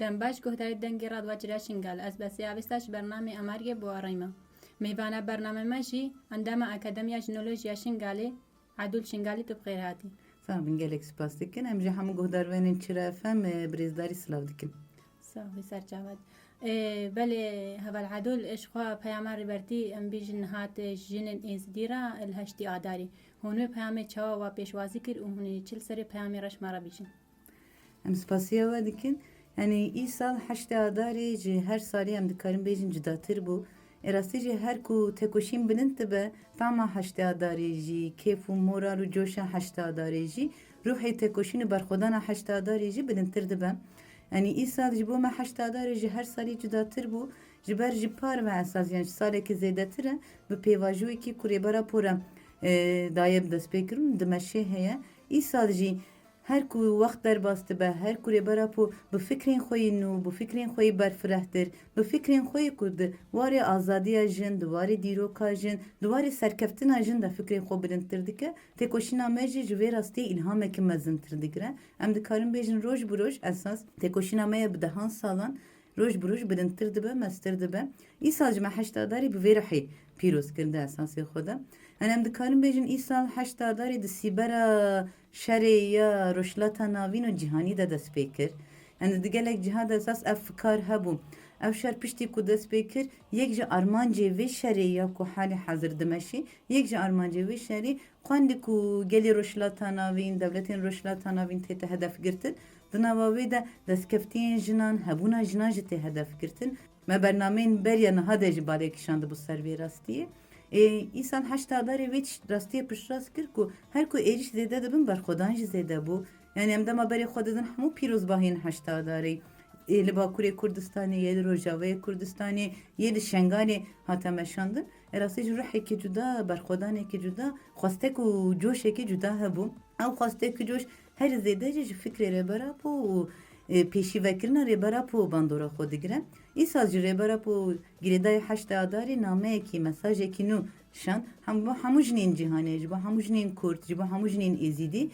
دم باش گهداری دنگی راد و جراشین گال از بسی آویستاش برنامه اماریه بوارایما میوانه برنامه ماشی عندما اکادمیا جنولوژیا شنگالی عدول شنگالی تو بخیر هاتی Sağ olun gelek spas dikin. Em ji hemû guhdarvenên Çira FM birêzdarî silav dikin. صافي سر جواد بله هذا العدول إشخوا بيامار برتي أم بيجن هات جنن إز ديرا الهشتي آداري هونو بيامي چوا و پیشوازی کر و هونی چل سری پیامی رش مرا بیشن Em spasiya we dikin. Yani î sal heştê adarê ji her salî em dikarin bêjin cudatir bû. Rastî jî her ku tekoşîn bilind dibe tama heştê adarê jî kêf û moral û coşa heştê adarê jî ruhê tekoşîn û berxwedana heştê adarê jî bilindtir dibe. Yani î sal ji bo me heştê adarê ji her salî cudatir bû. Ji ber jî par ve esas yani salekî zêdetir e bi pêvajiyekî ku rêbera pora daye bi dest pê kirin dimeşê heye. Î sal jî her ku wext derbas dibe, her ku rêbera po bi fikrên xwe yê nû, bi fikrên xwe yê berfirehtir, bi fikrên xwe yê ku di warê azadiya jin, di warê dîroka jin, di warê serkeftina jin de fikrên xwe bilindtir dike, têkoşîna me jî ji vê rastiyê îlhamekî mezintir digire. Em dikarin bêjin roj bi roj esas têkoşîna me ye bi dehan salan roj bi roj bilindtir dibe, mestir dibe. Îsal ji me heşt adarê bi vê rihê pîroz kirin de esasê xwe de. Yani em dikarin bêjin îsal heşt adarê di sîbera şerê ya rojhilata navîn û cîhanî de dest pê kir. Yani di gelek ciha de esas ev fikar hebû. Ev şer piştî ku dest pê kir, yek ji armancê vê şerê ya ku halê hezir dimeşî, yek ji armancê vê şerê xwendî ku gelê rojhilata navîn, devletên rojhilata navîn tê te hedef girtin. Di nava wê de destkeftiyên jinan, hebûna jinan jî tê hedef girtin. Me bernameyên beriya niha de ji balê kişand bû ser vê rastiyê. İnsan heşt adarê vê rastiyê piştrast kir ku her ku êriş zêde dibin berxwedan jî zêde bû. Yani em dema berê xwe didin hemû pîrozbahiyên heşt adarê. Li Bakurê Kurdistanê yê li Rojavayê Kurdistanê yê li Şengalê hate meşandin. Rastî ji rihekî cuda, berxwedanekî cuda, xwastek û coşekî cuda hebû. Ew xwastekî coş her zêde jî ji fikrê rêbera po û pêşîvekirina rêbera po bandora xwe digire. İsal ji rêbera po girêdayê heştê adarê nameyekî mesajekî nû şand hemû jinên cîhanê ji bo hemû jinên Kurd ji bo hemû jinên Êzîdî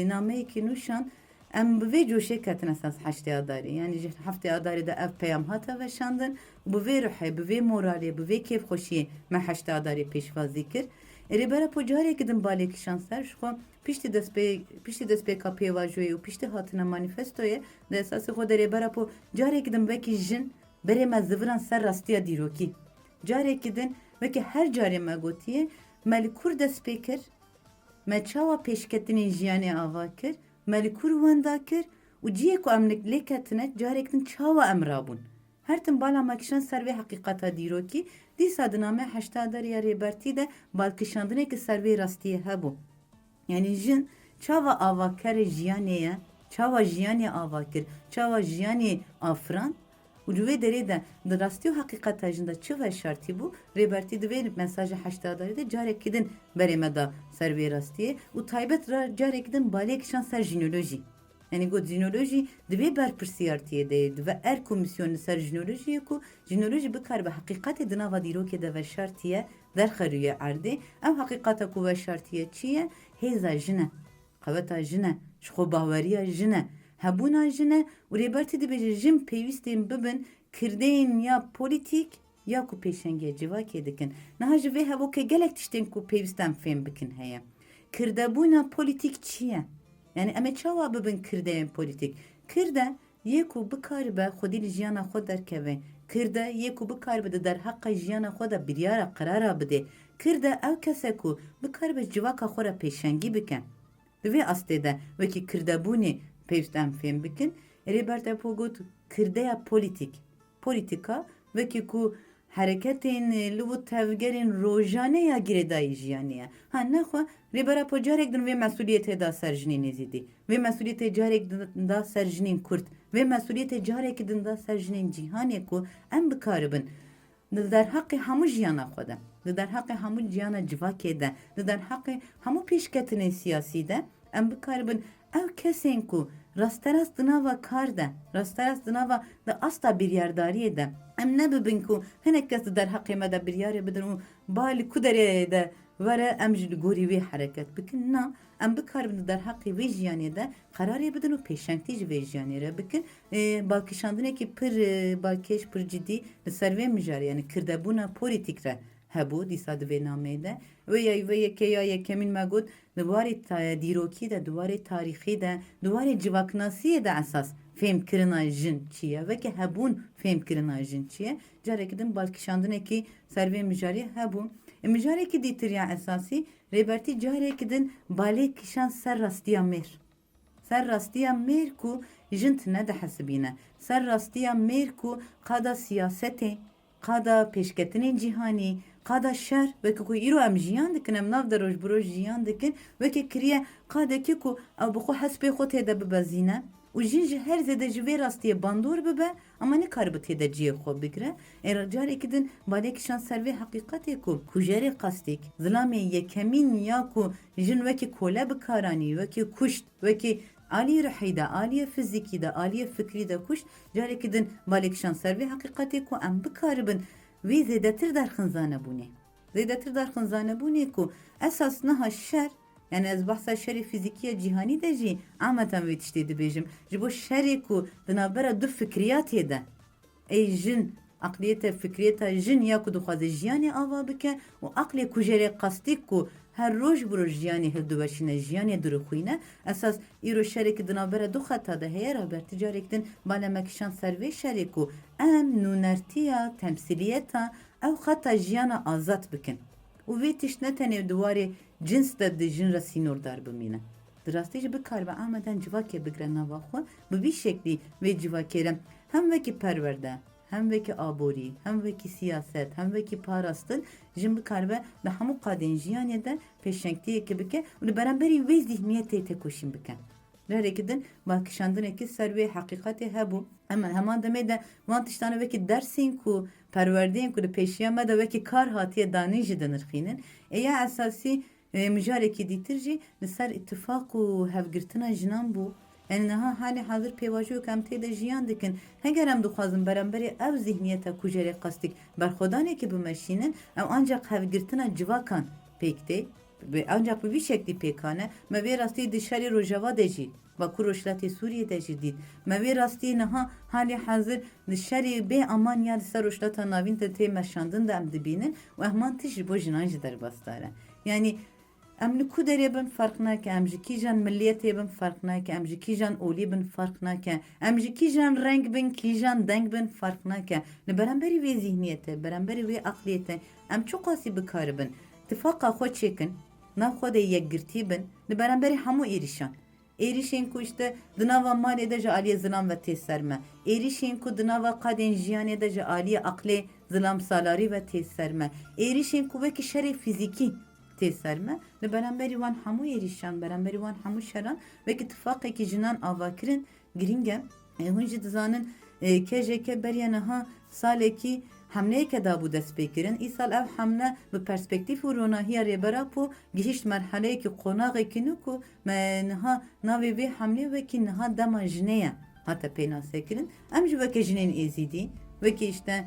nameyekî nû şand. Em bi vê coşê ketin esas heştê adarê. Yani ji heftê adarê de ev peyam hate veşandin û bi vê rihê, bi vê moralê, bi vê kêfxweşiyê me heştê adarê pêşvazî kir. Rêbera po carekî din balê kişand ser ji xwe piştî destpêka pêvajoyê û piştî hatina manîfestoyê di esasê xwe de rêbera po carekî din wekî jin berê me ziviran ser rastiya dîrokî. Carekî din wekî her carê me gotiye me li kur dest pê kir, me çawa pêşketinên jiyanê ava kir, me li kur wenda kir û ciyê ku em lê ketine carek din çawa em rabûn. Her tim bala me kişand ser vê heqîqeta dîrokî, dîsa di name heşt adariya rêbertî de balkişandinekî ser vê rastiyê hebû. Yani jin çawa avakerê jiyanê ye, çawa jiyanê ava kir, çawa jiyanê afran û ji vê derê de di rastî û heqîqeta jin de çi veşartî bû rêbertî di vê mesaja heşt adarê de carekî din berê me da ser vê rastiyê û taybet carekî din balê kişand ser jinolojî. Yani got jinolojî di vê berpirsiyartiyê de di ve er komisyonu ser jinolojiyê ku jinolojî bikar bi heqîqetê di nava dîrokê de veşartiye derxerûye erdê. Ev heqîqeta ku veşartiye çi ye? Hêza jin e, qeweta jin e, ji xwe baweriya jin e, hebûna jin e û rêbertî dibêje jin pêwîstên bibin kirdeyên ya polîtîk ya ku pêşengiya civakê dikin. Niha ji vê hevokê gelek tiştên ku pêwîst em fêm bikin heye. Kirdebûna polîtîk çi ye? Yani em ê çawa bibin kirdeyên polîtîk? Kirde yê ku bikaribe xwedî li jiyana xwe derkeve. Kirde yê ku bikaribe di derheqa jiyana xwe de biryara qerara bide. Kirde ew kesek ku bikaribe civaka xwe re pêşengî bike. Di vê astê de wekî kirdebûnê pêwîst em fêm bikin. Rêber te po got kirdeya polîtîk. Polîtîka wekî ku hereketên li û tevgerên rojane ya girêdayî jiyanê ye. Ha nexwe rêbera po carek din vê mesuliyetê da ser jinên Êzîdî. Vê mesuliyetê carek din da ser jinên Kurd. Vê mesuliyetê carekî din da ser jinên cîhanê ku em bikaribin. Li derheqê hemû jiyana xwe de, li derheqê hemû ciyana civakê de, li derheqê hemû pêşketinên siyasî de em bikaribin ew kesên ku rasterast di nava kar de, rasterast di nava di asta biryardariyê de em nebibin ku hinek kes di derheqê me de biryarê bidin û balî ku derê de وره ام ji li gorî wê hereket bikin na em bikarbin di derheqê wê jiyanê de qerarê bidin û pêşengtî ji vê jiyanê re bikin balkişandinekî pir balkêş pir cidî li ser vê mijarê yani kirdebûna polîtîk re hebû dîsa di vê nameyê de wê yekê ya yekemîn me got di warê dîrokî de di warê tarîxî de di warê civaknasiyê de esas fêmkirina jin çi ye wekî hebûn fêmkirina jin çi ye carekî din balkişandinekî ser vê mijarê hebû mijarekî dîtir ya esasî rêbertî carekî din balê kişan ser rastiya mêr ser rastiya mêr ku jin tune dihesibîne ser rastiya mêr ku qada siyasetê qada pêşketinên cîhanî qada şer wekî ku îro em jiyan dikin em nav de roj bi roj jiyan dikin wekî kiriye qadekî ku ew bi xwe hespê xwe têde bibezîne û jin ji her zêde ji vê rastiyê bandor bibe ama nikaribe têde ciyê xwe bigire carekî din balêkişan ser vê heqîqetê ku kujerê qastîk zilamê yekemîn ya ku jin wekî kole bikaranî wekî kuşt wekî aliyê rihî de aliyê fizîkî de aliyê fikrî de kuşt carekî din balêkişan ser vê heqîqetê ku em bikaribin wê zêdetir derxinzanebûnê zêdetir derxinzanebûnê ku esas niha şer yani ez bahsa şerê fizîkiya cîhanî de jî ameten wê tiştê dibêjim ji bo şerê ku di navbera du fikriyatê de ey jin aqliyeta fikriyeta jin ya ku dixwaze jiyanê ava bike û aqlê kujerê qastîk ku her roj bi roj jiyanê hildiweşîne jiyanê dirixwîne esas îro şerekî di navbera du xeta de heye rabertî carekî din balemekişan ser vê şerê ku em nûnertiya temsiliyeta ew xeta jiyana azad bikin û vê tişt ne tenê di warê cins de di jin re sînordar bimîne di rastî jî bikaribe ameden civakê bigire nava xwe bi vî şeklî vê civakê re hem wekî perwerde hem wekî aborî hem wekî siyaset hem wekî parastin jin bikaribe li hemû qadên jiyanê de pêşengtiyekê bike û li beramberî wê zihniyetê tekoşîn bike lerekî din balkişandinekî ser vê heqîqetê hebû heman demê de wan tiştane wekî dersên ku perwerdeyên ku li pêşiya me de wekî kar hatiye danî jî dinirxînin ya esasî mijarekî dîtir jî li ser ittifaq û hevgirtina jinan bû yani niha halê hazir pêvajiyek em tê de jiyan dikin heger em dixwazin beramberê ev zihniyeta kujerê qastîk berxwedanekî bimeşînin ew ancak hevgirtina civakan pêk tê ancak bi vî şeklî pêkane me vê rastî di şerê rojava de jî Bakur Rojhilatê Sûriyê de jî dît me vê rastiyê niha halê hazir di şerê bê aman ya li ser rojhilata navîn de tê meşandin de em dibînin û ehman tî ji bo jinan jî derbasdar e yani em li ku derê bin fark nake em ji kîjan milliyetê bin fark nake em ji kîjan olî bin fark nake em ji kîjan reng bin kîjan deng bin fark nake li beramberî vê zihniyetê beramberî vê aqliyetê em çok asî bikaribin tifaka xwe çêkin nav xwe de yekgirtî bin li beramberî hemû êrîşan êrişên ku işte di nava malê de ji aliyê zilam ve tê ser me êrişên ku di nava qadên jiyanê de ji aliyê aqlê zilam salarî ve tê ser me êrişên ku wekî şerê fizîkî tê ser me li beramberî wan hemû êrîşan beramberî wan hemû şeran wekî tifaqekî jinan avakirin giring e hûn jî dizanin KJK beriya niha salekî hemleyeke dabû dest pê kirin îsal ev hemle bi perspektîf û ronahiya rêbera ku gihîşt merheleyekî qonaqekî nû ku me niha navê vê hemlê wekî niha dema jinê ye hate pênasekirin em ji wekî jinên êzîdî wekî işte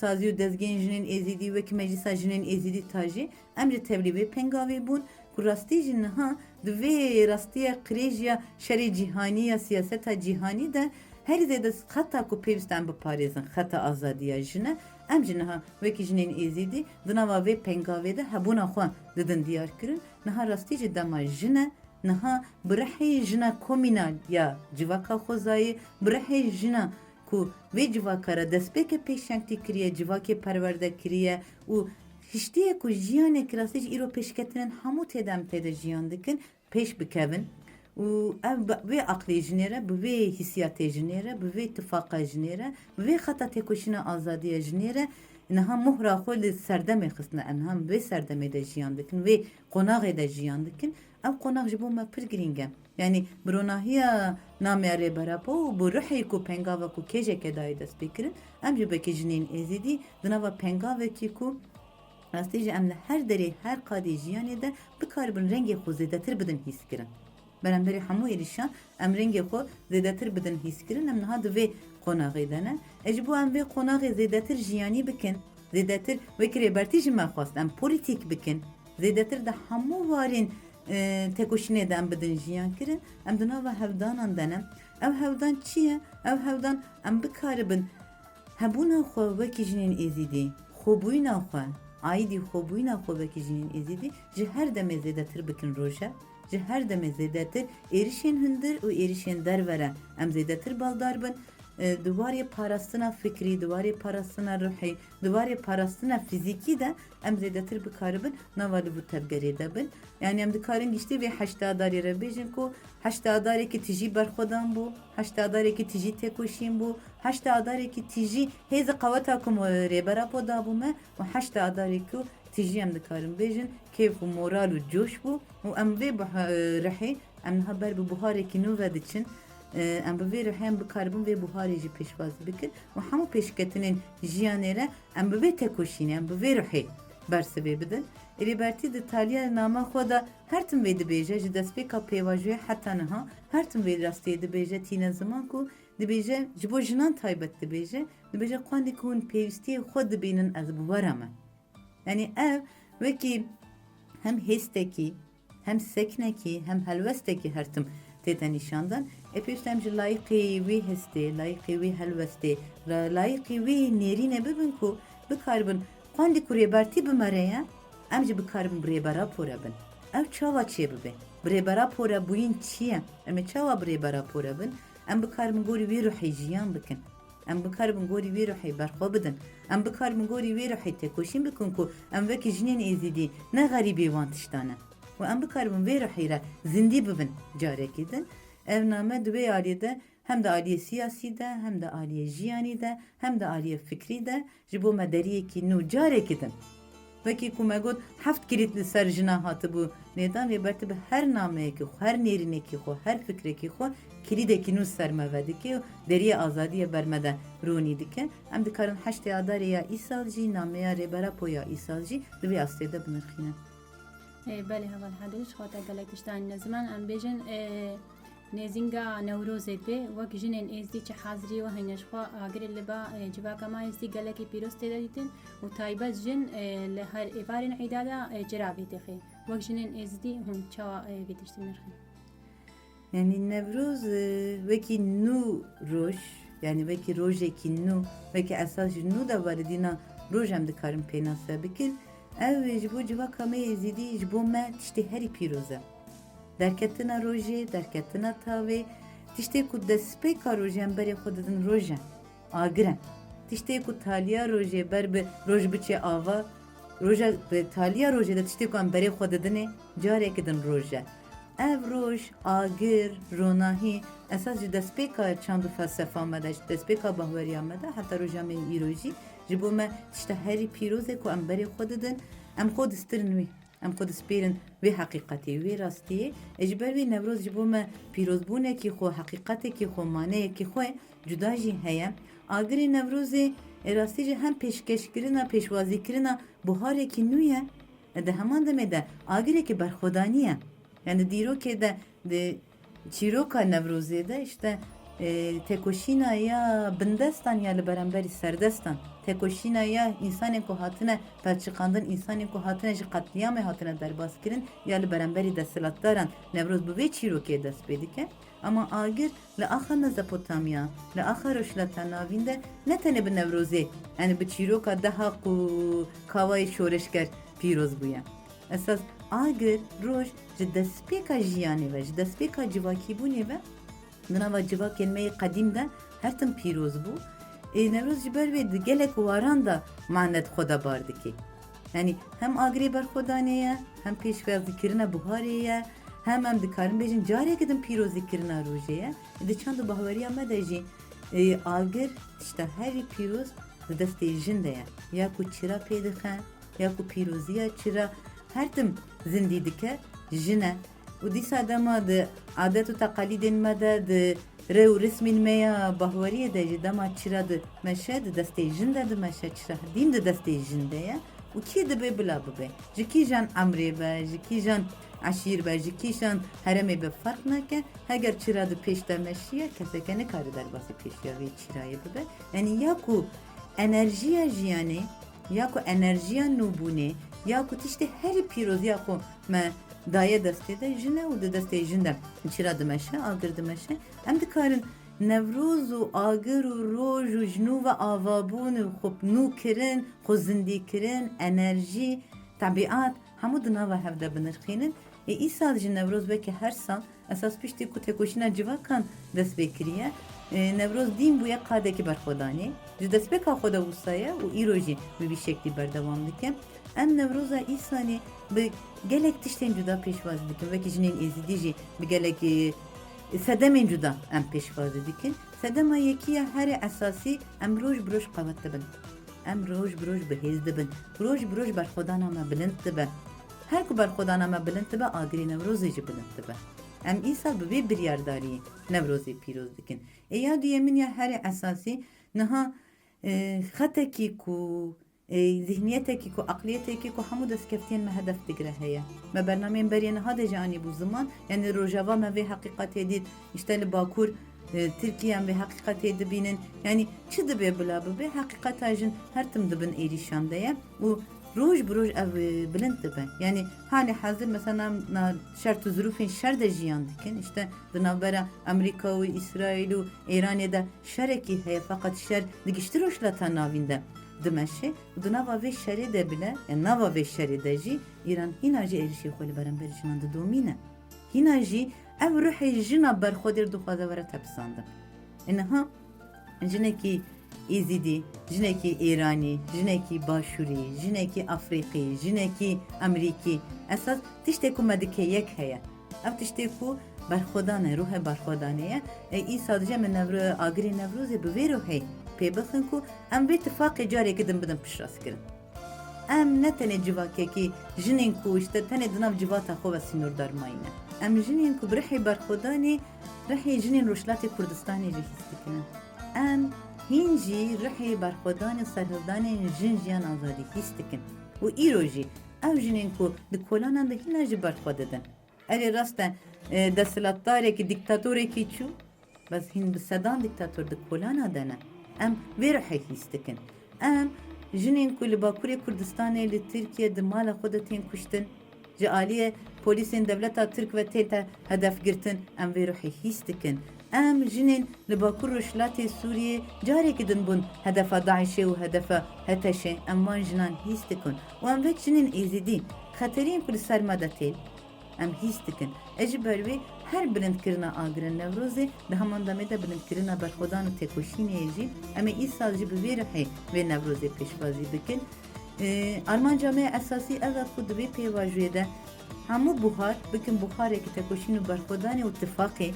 sazî û dezgehên jinên êzîdî wekî meclisa jinên êzîdî tajî em ji tevlî vê pengavê bûn ku rastî jî niha di vê rastiya qirêjiya şerê cîhanî ya siyaseta cîhanî de her zêde xeta ku pêwîst em biparêzin xeta azadiya jine em jî niha wekî jinên êzîdî di nava vê pengavê de hebûna xwe didin diyar kirin niha rastî jî dema jine niha bi rihê jina komînal ya civaka xwezayê bi rihê jina ku vê civakara destpêke pêşengtî kiriye civakê perwerde kiriye û hiştiyê ku jiyanekî rastî jî îro pêşketinin hemû têde em têde jiyan dikin pêş bikevin û ev vê aqlê jinê re bi vê hissiyatê jinê re bi vê tifaka jinê re bi vê xeta têkoşîna azadiya jinê re niha muhra xwe li serdemê xistine em niha vê serdemê de jiyan dikin vê qonaqê de jiyan dikin ev qonaq ji bo me pir giring e yani bi ronahiya nameya rêbera û bi rihê ku pengava ku kêjeke dayê dest pê kirin em ji wekî jinên êzîdî di nava pengavekî ku rastî jî em li her derê her qadê jiyanê de bikaribin rengê xwe zêdetir bidin hîs kirin beramberî hemû êrîşan em rengê xwe zêdetir bidin hîs kirin em niha di vê qonaqê de ne ji bo em vê qonaqê zêdetir jiyanî bikin zêdetir wekî rêbertî ji me xwast em polîtîk bikin زیدتر ده همو وارین تکوشینه دم بدن جیان کرن ام دنا و هفدانان دنم او هفدان چیه؟ او هفدان ام بکاربن هبونا خو وکی جنین ازیدی خوبوینا خو آیدی خوبوینا خو وکی جنین ازیدی جه هر دم زیدتر بکن روشه جه هر دم زیدتر erişen hındır o erişen dervere em zeydetir baldar bin duvarı parasına fikri, duvarı parasına ruhi, duvarı parasına fiziki de em zeydetir bikaribin navalı bu tebgeri de bin yani em dikarin işte ve haştadari rebejin ko haştadari ki tiji berxodan bu haştadari ki tiji tekoşin bu haştadari ki tiji heze kavata kum rebera poda bu me ve haştadari ki tiji em dikarin bejin keyf و moral و جوش بو و ام وی رحی ام haber bu buharı ki nüved için ام به رحی ام بکاربون وی buharı جی پیشوازی بکر و همو پیشکتنین جیانره ام به تکوشینه ام به رحی برسوی بدن Eliberti de talya nama xoda her tim ve dibêje ji destpêka pêvajoyê heta niha her tim vê rastiyê dibêje tîne ziman ku dibêje ji bo jinan taybet dibêje xwendê ku hûn pêwîstiyê xwe dibînin ez bi were me yani ev wekî hem hêstekî hem seknekî hem helwestekî her tim tête nîşandan pêwîst em ji layıqê wê hestê layıqê wê helwestê layıqê wê nêrînê bibin ku bikaribin xwendê ku rêbertî bimereye em jî bikaribin bi rêbera pore bin ev çawa çê bibe bi rêbera pore bûyîn çi ye em ê çawa bi rêbera pore bin em bikaribin gorî wê ruhê jiyan bikin em bikaribin gorî wê ruhê berxwe bidin em bikaribin gorî wê ruhê têkoşîn bikin ku em wekî jinên êzîdî ne xerîbê wan tiştane û em bikaribin wê ruhê re zindî bibin carekê din ev name di wê aliyê de hem de aliyê siyasî de hem de aliyê jiyanî de hem de aliyê fikrî de ji bo me deriyekî nû carekê din wekî ku me got heft kilît li ser jina hatibû nêdan rêbertî bi her nameyekî xwe her nêrînekî xwe her fikrekî xwe kilîdekî nû ser me vedike û deriyê azadiyê ber me de ronî dike em dikarin heştê adarê ya îsal jî nameya rêbera poya îsal jî di vê astê de binirxînin بله هول حدش خاطر گلک تشتان نزمان ام بیجن نزینگا نوروز به وک جنین ازدی چه حاضری و هنش خوا اگر لبا جواکا ما ازدی گلکی پیروست دیدن و تایبت جن لهر ایوارن عیدادا جرابی دخی وک جنین ازدی هم چا بیدشتی نرخی yani Nevruz vekî nû roj yani vekî rojekî nû vekî esas ji nû de varedîna roj em dikarin pênase bikin ev ji bo civaka me êzîdî ji bo me tiştê herî pîroz e derketina rojê derketina tavê tiştê ku destpêka rojê em berê xwe didin roj e agir e tiştê ku taliya rojê ber bi roj biçe ava roja bi taliya rojê de tiştê ku em berê xwe didinê carekê din roj e ev roj agir ronahî esas ji destpêka çand û felsefa me de ji destpêka bahweriya me de heta roja me îro jî ji bo me tişta herî pîrozê ku em berê xwe didin em xwe distirin wê em xwe dispêrin wê heqîqetê wê rastiyê ji ber wê Newroz ji bo me pîrozbûnekî xwe heqîqetekî xwe maneyekî xwe cuda jî heye agirê Newrozê rastî jî hem pêşkeşkirina pêşwazîkirina buharekî nû ye di heman demê de agirêkî berxwedanî ye yani dîrokê de di çîroka Newrozê de işte tekoşîna ya bindestan ya li beramberî serdestan tekoşîna ya insanên ku hatine pelçiqandin insanên ku hatine ji qetliyamê hatine derbas kirin ya li beramberî desthilatdaran Newroz bi vê çîrokê dest pê dike ama agir li axa Mezopotamiya li axa rojhilata navîn de ne tenê bi Newrozê yani bi çîroka deha ku kawayê şoreşger pîroz bûye esas agir roj ji destpêka jiyanê ve ji destpêka civakîbûnê ve Nava civak kelimeyê qedîm de her tim pîroz bû. Newroz ji ber wê di gelek waran da manet xwe de bar dike. Yani hem agirê berxwedanê ye, hem pêşwazîkirina buharê ye, hem em dikarin bêjin carekê din pîrozîkirina rojê ye. Di çand û bahweriya me de jî agir tişta herî pîroz di destê jin de ye. Ya ku çira pê dixe, ya ku pîroziya çira her tim zindî dike jin e. و دیسا دما د عادت و تقالیدên me de di rê û resmên me ya bahweriyê de jî dema çira di meşe di destê jin de di meşe çira dîn di destê jin de ye û kî dibe bila bibe ji kîjan emrê be ji kîjan eşîr be ji kîjan heremê be fark nake heger çira di pêş de meşiye keseke nikare derbasî pêşiya vê çirayê bibe yani ya ku enerjiya jiyanê ya ku enerjiya nûbûnê ya ku tiştê herî pîroziya xwe me daye destê de jine û di destê jin de çira dimeşe agir dimeşe em dikarin Nevrûz û agir û roj û jinû ve avabûn û xwe kirin xwe zindîkirin enerjî tabiat hemû di nava hev de binirxînin îsal ji Nevrûz wekî her sal esas piştî ku têkoşîna civakan dest pê kiriye Nevrûz dîn bûye qadekî berxwedanê ji destpêka xwe de wisa û îro jî bi vî şeklî berdewam dike em Nevrûza îsanê bi gelek tiştên cuda pêşwazî dikin wekî jinên êzîdî jî bi gelek sedemên cuda em pêşwazî dikin sedema yekiya herî esasî em roj bi roj qewet dibin em roj bi roj bihêz dibin roj bi roj berxwedana me bilind dibe her ku berxwedana me bilind dibe agirê Nevrûzê jî bilind dibe em îsal bi vê biryardariyê Nevrûzê pîroz dikin ya duyemîn ya herî esasî niha xetekî ku zihniyetekî ku aqliyetekî ku hemû destkeftiyên me hedef digire heye me bernameyên beriyê niha de ji anî bû ziman yani rojava me vê heqîqetê dît işte li Bakur Tirkiye'm vê heqîqetê dibînin yani çi dibe bila bibe heqîqeta jin her tim dibin êrîşan de ye û roj bi roj ev bilind dibe yani halê hezir mesela şert û zirûfên şer de jiyan dikin işte di navbera Amerîka û İsraîl û Îranê de şerekî heye feqet şer digiştî rojlata navîn de dimeşe di nava vê şerê de bile yani nava vê şerê de jî İran hîna jî êrişê xwe li berember jinan didomîne hîna jî ev ruhê jina berxwedê dixwaze were tepsandin niha jinekî êzîdî jinekî Îranî jinekî Başûrî jinekî Afriqî jinekî Emerîkî esas tiştê ku me dike yek heye ev tiştê ku berxwedan e ruhê berxwedanê ye îsal dije min agirê Nevrûzê bi vê ruhê pê bixin ku em vê tifaqê carekî din bidin piştrast-kirin em ne tenê civakekî jinên ku işte tenê di nav civata xwe ve sînordar mayîne em jinên ku bi rihê berxwedanê rihê jinên Rojhilatê Kurdistanê jî hîs dikinin em hîn jî rihê berxwedanê serhildanên jin jiyan azadî hîs dikin û îro jî ev jinên ku di kolanan de hîna jî berxwe didin erê rast e desthilatdarekî dîktatorekî çû bes hîn bi sedan dîktator di kolana de ne em vê rihê hîs dikin em jinên ku li Bakurê Kurdistanê li Tirkiye di mala xwe de tên kuştin ji aliyê polîsên devleta Tirk ve tê te hedef girtin em vê rihê hîs dikin em jinên li Bakur Rojhilatê Sûriyê carekî din bûn hedefa Daişê û hedefa Heteşê em wan jinan hîs dikin û em vek jinên êzîdî xeteriyên ku li ser me de tê em hîs dikin ji ber vê her bilindkirina agirên Nevrûzê di heman demê de bilindkirina berxwedan û têkoşînê jî em ê îsal jî bi vê rihê vê Nevrûzê pêşwazî bikin armanca me esasî ev e ku di vê pêvajiyê de hemû buhar bikin buharekî têkoşîn û berxwedanê û tifaqê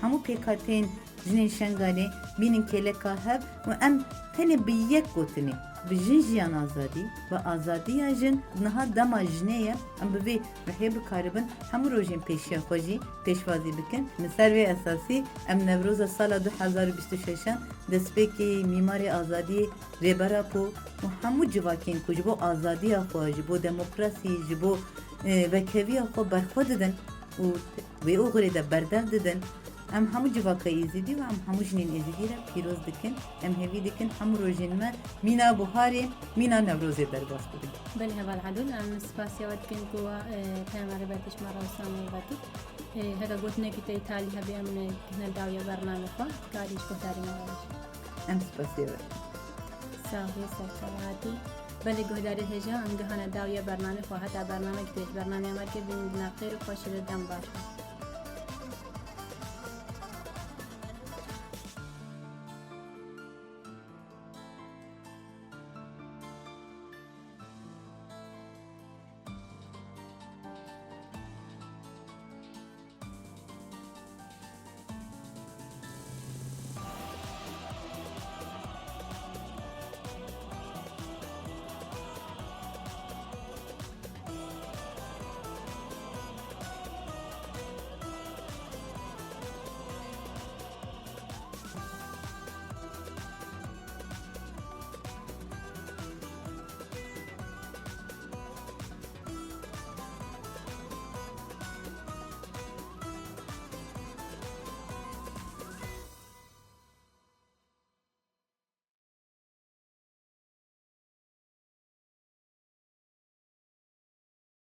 hemû pêkhateyên jinên Şengalê bînin kêleka hev û em tenê bi yek gotinê bi jin jiyan azadî bi azadiya jin niha dema jinê ye em bi vê rihê bikaribin hemû rojên pêşiya xwe jî pêşwazî bikin li ser vê esasî em Nevrûza sala 2026 destpêkê mîmarê azadiyê rêbera ku û hemû civakên ku ji bo azadiya xwe ji bo demokrasî ji bo vekeviya xwe berxwe didin û wê oxirê de berdev didin em hemû civaka êzîdî û em hemû jinên êzîdî re pîroz dikin em hêvî dikin hemû rojên me mîna buharê mîna Nevrûzê derbas bikin بله هول عدول ام سپاسیا ود کن کو پیامبر برتش مرا سامو وقتی هذا قلتنا كي تالي هبي من كنا داوية برنامج خا قاعدين كهداري نوالش em spasiya ساوي سكراتي بله كهداري هجا ام جهنا داوية برنامج خا حتى برنامج كتير برنامج ما كده بنقدر خوش الدم باش